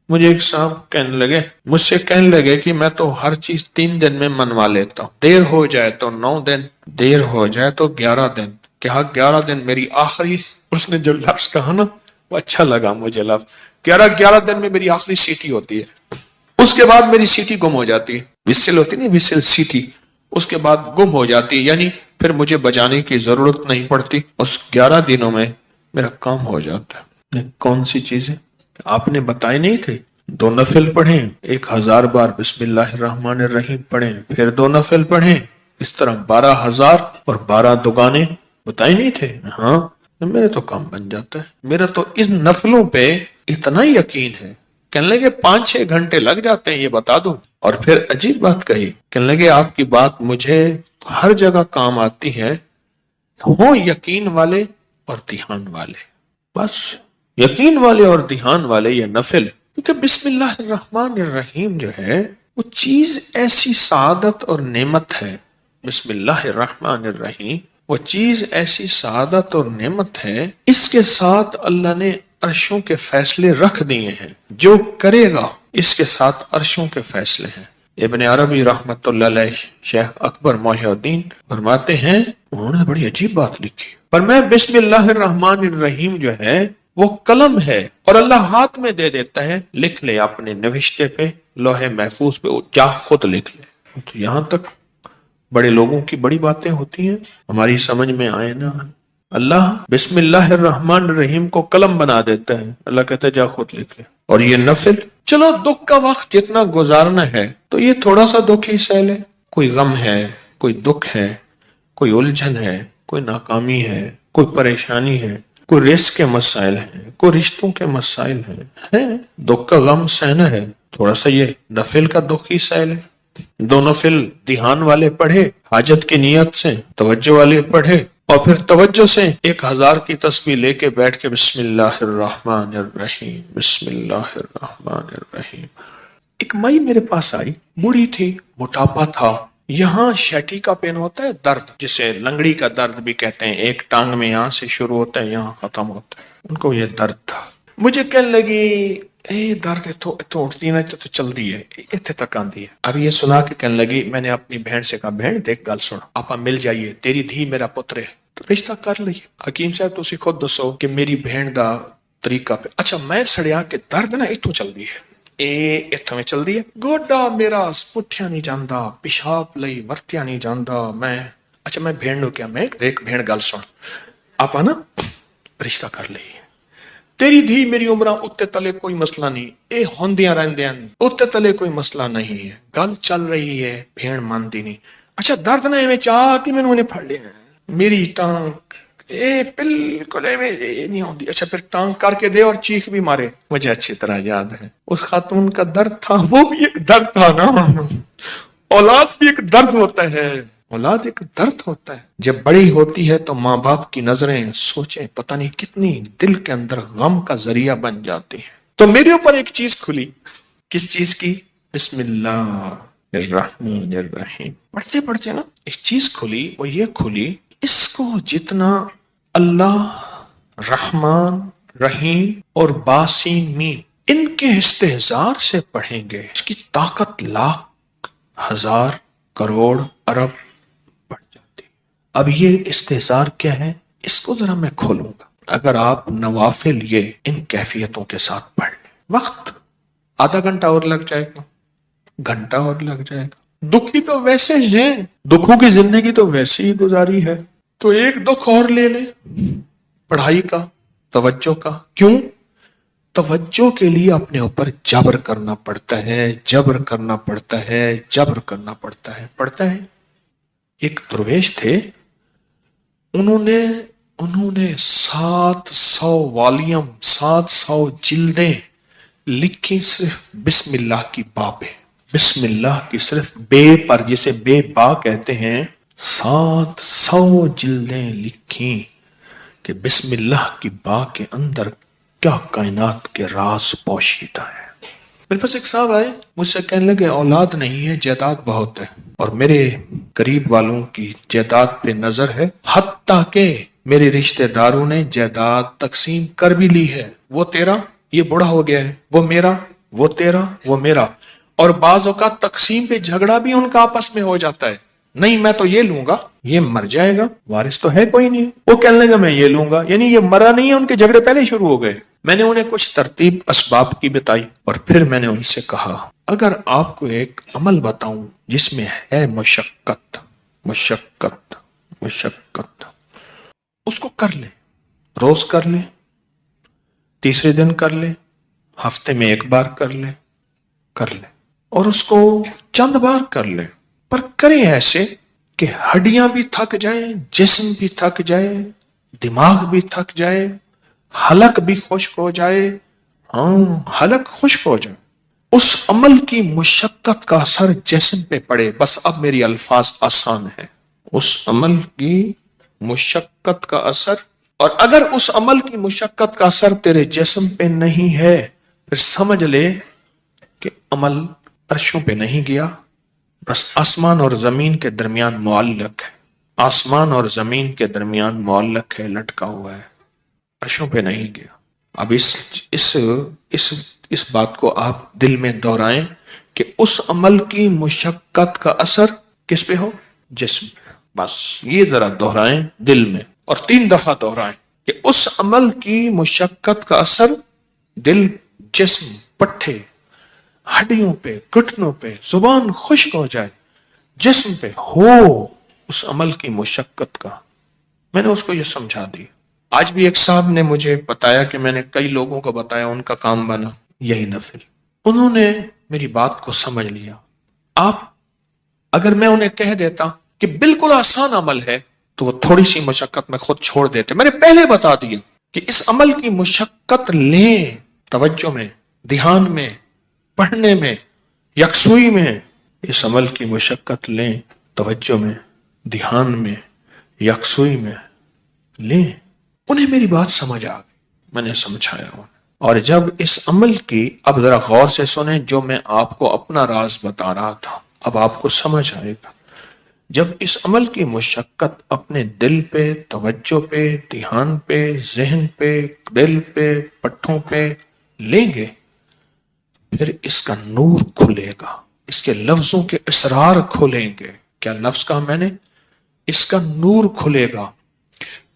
مجھے ایک صاحب مجھ سے کہنے لگے کہ میں تو ہر چیز 3 دن میں منوا لیتا ہوں، دیر ہو جائے تو 9 دن، دیر ہو جائے تو 11 دن۔ کہا 11 دن میری آخری، اس نے جو لفظ کہا نا وہ اچھا لگا مجھے لفظ، 11 دن میں میری آخری سیٹی ہوتی ہے، اس کے بعد میری سیٹی گم ہو جاتی ہے، وسل ہوتی نہیں، وسل سیٹی، اس کے بعد گم ہو جاتی ہے، یعنی پھر مجھے بجانے کی ضرورت نہیں پڑتی، اس 11 دنوں میں میرا کام ہو جاتا ہے۔ کون سی چیزیں آپ نے بتائے نہیں تھے؟ 2 نفل پڑھیں، 1000 بار بسم اللہ الرحمن الرحیم پڑھیں، پھر 2 نفل پڑھیں، اس طرح 12,000 اور 12 دگانے بتائے نہیں تھے؟ ہاں، میرے تو کام بن جاتا ہے، میرا تو ان نفلوں پہ اتنا یقین ہے۔ کہنے لگے 5-6 گھنٹے لگ جاتے ہیں، یہ بتا دو۔ اور پھر عجیب بات کہی، کہنے لگے آپ کی بات مجھے ہر جگہ کام آتی ہے، ہوں یقین والے اور دھیان والے، بس یقین والے اور دھیان والے یہ نفل، کیونکہ بسم اللہ الرحمن الرحیم جو ہے وہ چیز ایسی سعادت اور نعمت ہے، بسم اللہ الرحمن الرحیم وہ چیز ایسی سعادت اور نعمت ہے، اس کے ساتھ اللہ نے عرشوں کے فیصلے رکھ دیے ہیں، جو کرے گا اس کے ساتھ عرشوں کے فیصلے ہیں۔ ابن عربی رحمت اللہ علیہ، شیخ اکبر محی الدین فرماتے ہیں، انہوں نے بڑی عجیب بات لکھی، پر میں بسم اللہ الرحمن الرحیم جو ہے وہ قلم ہے اور اللہ ہاتھ میں دے دیتا ہے، لکھ لے اپنے نوشتے پہ، لوح محفوظ پہ، جا خود لکھ لے۔ تو یہاں تک بڑے لوگوں کی بڑی باتیں ہوتی ہیں، ہماری سمجھ میں آئے نا، اللہ بسم اللہ الرحمن الرحیم کو قلم بنا دیتا ہے، اللہ کہتا ہے جا خود لکھ لے۔ اور یہ نفل، چلو دکھ کا وقت جتنا گزارنا ہے تو یہ تھوڑا سا دکھ ہی سہ لے، کوئی غم ہے، کوئی دکھ ہے، کوئی الجھن ہے، کوئی ناکامی ہے، کوئی پریشانی ہے، کوئی رزق کے مسائل ہیں، کوئی رشتوں کے مسائل ہیں، دکھ کا غم سہنا ہے، تھوڑا سا یہ نفل کا دکھ ہی سہ لے۔ 2 نفل دھیان والے پڑھے، حاجت کی نیت سے توجہ والے پڑھے، اور پھر توجہ سے 1000 کی تسبیح لے کے بیٹھ کے بسم اللہ الرحمن الرحیم، بسم اللہ الرحمن الرحیم۔ ایک مائی میرے پاس آئی، بوڑھی تھی، موٹاپا تھا، یہاں شیٹی کا پین ہوتا ہے درد، جسے لنگڑی کا درد بھی کہتے ہیں، ایک ٹانگ میں یہاں سے شروع ہوتا ہے یہاں ختم ہوتا ہے، ان کو یہ درد تھا۔ مجھے کہنے لگی اے درد اتو اٹھتی نا تو چل دی ہے، اتنے تک آندی ہے۔ اب یہ سنا کے کہنے لگی، میں نے اپنی بہن سے کہا، بہن دیکھ گل سن، آپا مل جائیے، تیری دھی میرا پتر ہے، تو رشتہ کر لئیے۔ حکیم صاحب تسی خود دسو کہ میری بہن دا طریقہ پہ، اچھا میں سڑیا کہ درد نا اتو چل دی ہے، اتوں میں چل دی ہے، گوڈا میرا پٹھیا نہیں جاندا، پیشاب لئی ورتیا نہیں جاندا، میں اچھا میں بہن نو کیا، میں دیکھ بہن گل سن، آپا نا رشتہ کر لئیے، تیری دھی میری عمرہ اتے تلے کوئی مسئلہ نہیں، اے ہوندیاں رہندیاں نہیں، اتے تلے کوئی مسئلہ نہیں ہے، گل چل رہی ہے، بھیڑ مانتی نہیں۔ اچھا درد نہ ایویں چاہ کہ میں نے پھڑ لیا میری ٹانگ، اے بالکل ایویں نہیں ہوندی، اچھا پھر ٹانگ کر کے دے اور چیخ بھی مارے۔ مجھے اچھی طرح یاد ہے اس خاتون کا درد تھا، وہ بھی ایک درد تھا نا، اولاد بھی ایک درد ہوتا ہے، اولاد ایک درد ہوتا ہے۔ جب بڑی ہوتی ہے تو ماں باپ کی نظریں سوچیں پتہ نہیں کتنی دل کے اندر غم کا ذریعہ بن جاتی ہیں۔ تو میرے اوپر ایک چیز کھلی، کس چیز کی؟ بسم اللہ الرحمن الرحیم پڑھتے پڑھتے نا ایک چیز کھلی، وہ یہ کھلی، اس کو جتنا اللہ رحمان رحیم اور باسین میم ان کے استحضار سے پڑھیں گے، اس کی طاقت لاکھ، ہزار، کروڑ، ارب بڑھ جاتی۔ اب یہ استحضار کیا ہے، اس کو ذرا میں کھولوں گا۔ اگر آپ نوافل یہ ان کیفیتوں کے ساتھ پڑھ لیں، وقت آدھا گھنٹہ اور لگ جائے گا، گھنٹہ اور لگ جائے گا۔ دکھی تو ویسے ہیں، دکھوں کی زندگی تو ویسے ہی گزاری ہے، تو ایک دکھ اور لے لیں پڑھائی کا، توجہ کا۔ کیوں؟ توجہ کے لیے اپنے اوپر جبر کرنا پڑتا ہے، جبر کرنا پڑتا ہے، جبر کرنا پڑتا ہے، پڑھتا ہے۔ ایک درویش تھے، انہوں نے 700 والیوم، 700 جلدیں لکھی صرف بسم اللہ کی با پہ، بسم اللہ کی صرف بے پر، جسے بے با کہتے ہیں، 700 جلدیں لکھی کہ بسم اللہ کی با کے اندر کیا کائنات کے راز پوشیدہ ہے۔ میرے پاس ایک صاحب آئے، مجھ سے کہنے لگے اولاد نہیں ہے، جائیداد بہت ہے، اور میرے قریب والوں کی جائیداد پہ نظر ہے، حتیٰ کہ میرے رشتہ داروں نے جائیداد تقسیم کر بھی لی ہے، وہ تیرا، یہ بڑا ہو گیا ہے، وہ میرا، وہ تیرا وہ میرا. اور بعض اوقات تقسیم پہ جھگڑا بھی ان کا آپس میں ہو جاتا ہے. نہیں میں تو یہ لوں گا, یہ مر جائے گا, وارث تو ہے کوئی نہیں, وہ کہنے لگا میں یہ لوں گا. یعنی یہ مرا نہیں ہے, ان کے جھگڑے پہلے شروع ہو گئے. میں نے انہیں کچھ ترتیب اسباب کی بتائی اور پھر میں نے ان سے کہا اگر آپ کو ایک عمل بتاؤں جس میں ہے مشقت مشقت مشقت, اس کو کر لے, روز کر لے, تیسرے دن کر لے, ہفتے میں ایک بار کر لے, اور اس کو چند بار کر لے, پر کریں ایسے کہ ہڈیاں بھی تھک جائیں, جسم بھی تھک جائے, دماغ بھی تھک جائے, حلق بھی خشک ہو جائے. حلق خشک ہو جائے. اس عمل کی مشقت کا اثر جسم پہ پڑے. بس اب میری الفاظ آسان ہیں. اس عمل کی مشقت کا اثر, اور اگر اس عمل کی مشقت کا اثر تیرے جسم پہ نہیں ہے پھر سمجھ لے کہ عمل عرشوں پہ نہیں گیا, بس آسمان اور زمین کے درمیان معلق ہے. آسمان اور زمین کے درمیان معلق ہے, لٹکا ہوا ہے, عرشوں پہ نہیں گیا. اب اس بات کو آپ دل میں دہرائیں کہ اس عمل کی مشقت کا اثر کس پہ ہو؟ جسم پہ. بس یہ ذرا دہرائیں دل میں, اور 3 دفعہ دہرائیں کہ اس عمل کی مشقت کا اثر دل, جسم, پٹھے, ہڈیوں پہ, گھٹنوں پہ, زبان خشک ہو جائے, جسم پہ ہو اس عمل کی مشقت کا. میں نے اس کو یہ سمجھا دی. آج بھی ایک صاحب نے مجھے بتایا کہ میں نے کئی لوگوں کو بتایا, ان کا کام بنا یہی نفل. انہوں نے میری بات کو سمجھ لیا. آپ اگر میں انہیں کہہ دیتا کہ بالکل آسان عمل ہے تو وہ تھوڑی سی مشقت میں خود چھوڑ دیتے. میں نے پہلے بتا دیا کہ اس عمل کی مشقت لیں, توجہ میں, دھیان میں, پڑھنے میں, یکسوئی میں. اس عمل کی مشقت لیں, توجہ میں, دھیان میں, یکسوئی میں لیں. انہیں میری بات سمجھ آ گئی, میں نے سمجھایا انہیں. اور جب اس عمل کی, اب ذرا غور سے سنیں جو میں آپ کو اپنا راز بتا رہا تھا, اب آپ کو سمجھ آئے گا. جب اس عمل کی مشقت اپنے دل پہ, توجہ پہ, دھیان پہ, ذہن پہ, دل پہ, پٹھوں پہ لیں گے, پھر اس کا نور کھلے گا, اس کے لفظوں کے اسرار کھلیں گے. کیا لفظ کہا میں نے؟ اس کا نور کھلے گا,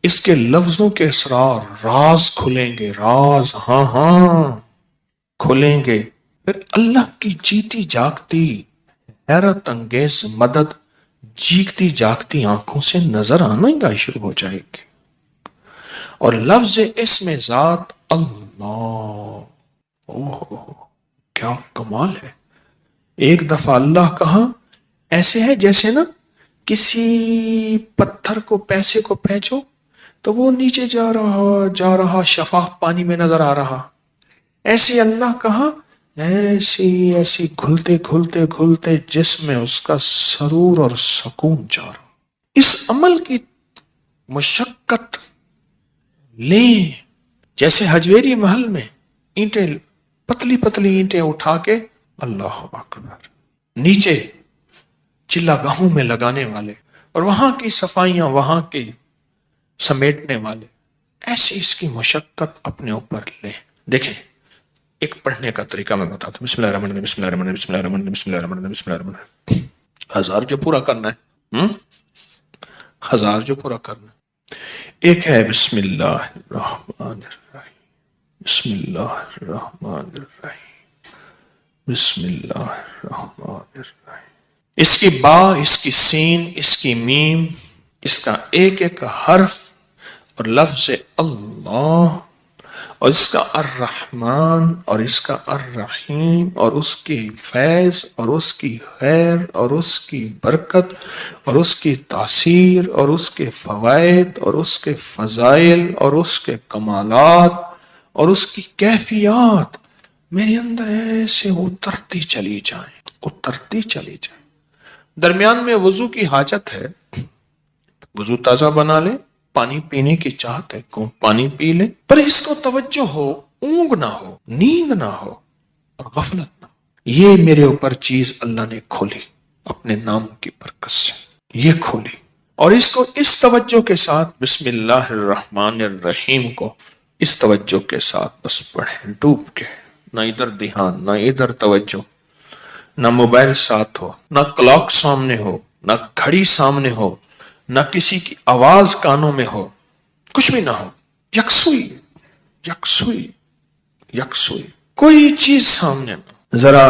اس کے لفظوں کے اسرار, راز کھلیں گے, راز ہاں کھلیں گے. پھر اللہ کی جیتی جاگتی حیرت انگیز مدد جیگتی جاگتی آنکھوں سے نظر آنا ہی شروع ہو جائے گی. اور لفظ اسم ذات اللہ, کیا کمال ہے. ایک دفعہ اللہ کہا ایسے ہے جیسے نا کسی پتھر کو, پیسے کو پھینچو تو وہ نیچے جا رہا شفاف پانی میں نظر آ رہا. ایسے اللہ کہا ایسی گھلتے گھلتے گھلتے جسم میں اس کا سرور اور سکون جا رہا. اس عمل کی مشقت لیں, جیسے حجویری محل میں اینٹیں, پتلی پتلی اینٹیں اٹھا کے اللہ اکبر نیچے چلا گاہوں میں لگانے والے, اور وہاں کی صفائیاں وہاں کی سمیٹنے والے, ایسی اس کی مشقت اپنے اوپر لیں. دیکھیں ایک پڑھنے کا طریقہ میں بتاتا ہوں. بسم اللہ الرحمن الرحیم, بسم اللہ الرحمن الرحیم, بسم اللہ الرحمن الرحیم, بسم اللہ الرحمن الرحیم, بسم اللہ الرحمن الرحیم. 1000 جو پورا کرنا ہے, 1000 جو پورا کرنا ہے. ایک ہے بسم اللہ الرحمن الرحیم, بسم اللہ الرحمن الرحیم, بسم اللہ الرحمن الرحیم. اس کی با, اس کی سین, اس کی میم, اس کا ایک ایک حرف اور لفظ اللہ, اور اس کا الرحمن اور اس کا الرحیم, اور اس کی فیض اور اس کی خیر اور اس کی برکت اور اس کی تاثیر اور اس کے فوائد اور اس کے فضائل اور اس کے کمالات اور اس کی کیفیات میرے اندر ایسے اترتی چلی جائیں, اترتی چلی جائیں. درمیان میں وضو کی حاجت ہے, وضو تازہ بنا لے, پانی پینے کی چاہت ہے کون پانی پی لے, پر اس کو توجہ ہو, اونگ نہ ہو, نیند نہ ہو اور غفلت نہ ہو. یہ میرے اوپر چیز اللہ نے کھولی اپنے نام کی برکت سے, یہ کھولی. اور اس کو اس توجہ کے ساتھ بسم اللہ الرحمن الرحیم کو اس توجہ کے ساتھ بس پڑھیں, ڈوب کے نہ ادھر دھیان، نہ ادھر توجہ، نہ موبائل ساتھ ہو، نہ کلاک سامنے ہو، نہ گھڑی سامنے ہو، نہ کسی کی آواز کانوں میں ہو، کچھ بھی نہ ہو، یکسوئی یکسوئی یکسوئی، کوئی چیز سامنے نہ۔ ذرا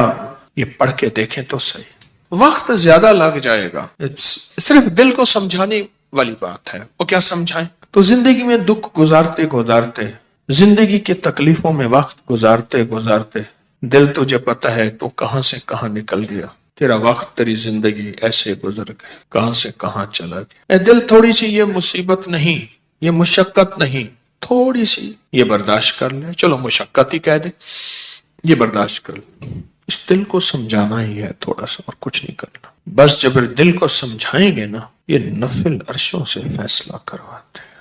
یہ پڑھ کے دیکھیں تو صحیح، وقت زیادہ لگ جائے گا، صرف دل کو سمجھانے والی بات ہے۔ وہ کیا سمجھائیں؟ تو زندگی میں دکھ گزارتے گزارتے، زندگی کے تکلیفوں میں وقت گزارتے گزارتے دل تجھے پتہ ہے تو کہاں سے کہاں نکل گیا، تیرا وقت تیری زندگی ایسے گزر گئی، کہاں سے کہاں چلا گیا۔ اے دل، تھوڑی سی یہ مصیبت نہیں، یہ مشقت نہیں، تھوڑی سی یہ برداشت کر لے، چلو مشقت ہی کہہ دے، یہ برداشت کر لے۔ اس دل کو سمجھانا ہی ہے تھوڑا سا، اور کچھ نہیں کرنا۔ بس جب دل کو سمجھائیں گے نا، یہ نفل عرشوں سے فیصلہ کرواتے ہیں۔